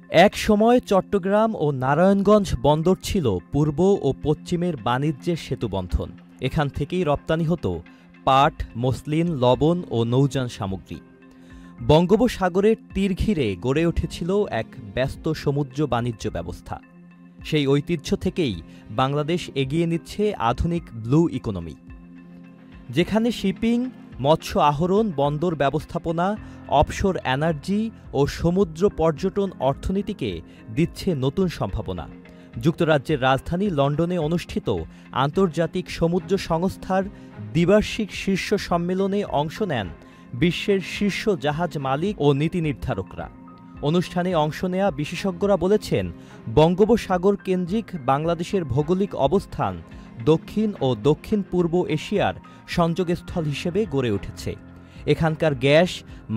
এক সময় চট্টগ্রাম ও নারায়ণগঞ্জ বন্দর ছিল পূর্ব ও পশ্চিমের বাণিজ্যের সেতুবন্ধন। এখান থেকেই রপ্তানি হতো পাট, মসলিন, লবণ ও নৌযান সামগ্রী। বঙ্গোপসাগরের তীর ঘিরে গড়ে উঠেছিল এক ব্যস্ত সমুদ্র বাণিজ্য ব্যবস্থা। সেই ঐতিহ্য থেকেই বাংলাদেশ এগিয়ে নিচ্ছে আধুনিক ব্লু ইকোনমি, যেখানে শিপিং, মৎস্য আহরণ, বন্দর ব্যবস্থাপনা, অফশোর এনার্জি ও সমুদ্র পর্যটন অর্থনীতিকে দিচ্ছে নতুন সম্ভাবনা। যুক্তরাজ্যের রাজধানী লন্ডনে অনুষ্ঠিত আন্তর্জাতিক সমুদ্র সংস্থার দ্বিবার্ষিক শীর্ষ সম্মেলনে অংশ নেন বিশ্বের শীর্ষ জাহাজ মালিক ও নীতি নির্ধারকরা। অনুষ্ঠানে অংশ নেয়া বিশেষজ্ঞরা বলেছেন, বঙ্গোপসাগর কেন্দ্রিক বাংলাদেশের ভৌগোলিক অবস্থান দক্ষিণ ও দক্ষিণ পূর্ব এশিয়ার সংযোগস্থল হিসেবে গড়ে উঠেছে। এখানকার গ্যাস,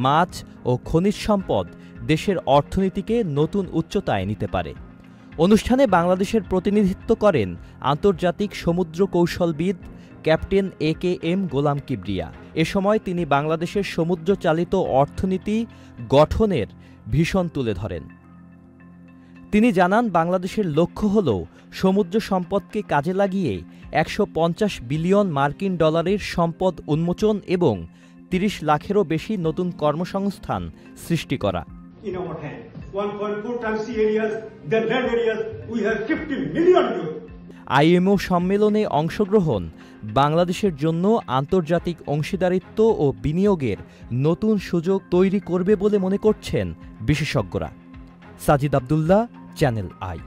মাছ ও খনিজ সম্পদ দেশের অর্থনীতিকে নতুন উচ্চতায় নিতে পারে। অনুষ্ঠানে বাংলাদেশের প্রতিনিধিত্ব করেন আন্তর্জাতিক সমুদ্র কৌশলবিদ ক্যাপ্টেন AKM গোলাম কিবরিয়া। এ সময় তিনি বাংলাদেশের সমুদ্র চালিত অর্থনীতি গঠনের ভিশন তুলে ধরেন। তিনি জানান, বাংলাদেশের লক্ষ্য হল সমুদ্র সম্পদকে কাজে লাগিয়ে 150 বিলিয়ন মার্কিন ডলারের সম্পদ উন্মোচন এবং 30 লাখেরও বেশি নতুন কর্মসংস্থান সৃষ্টি করা। IMO সম্মেলনে অংশগ্রহণ বাংলাদেশের জন্য আন্তর্জাতিক অংশীদারিত্ব ও বিনিয়োগের নতুন সুযোগ তৈরি করবে বলে মনে করছেন বিশেষজ্ঞরা। Sajid Abdullah, channel I.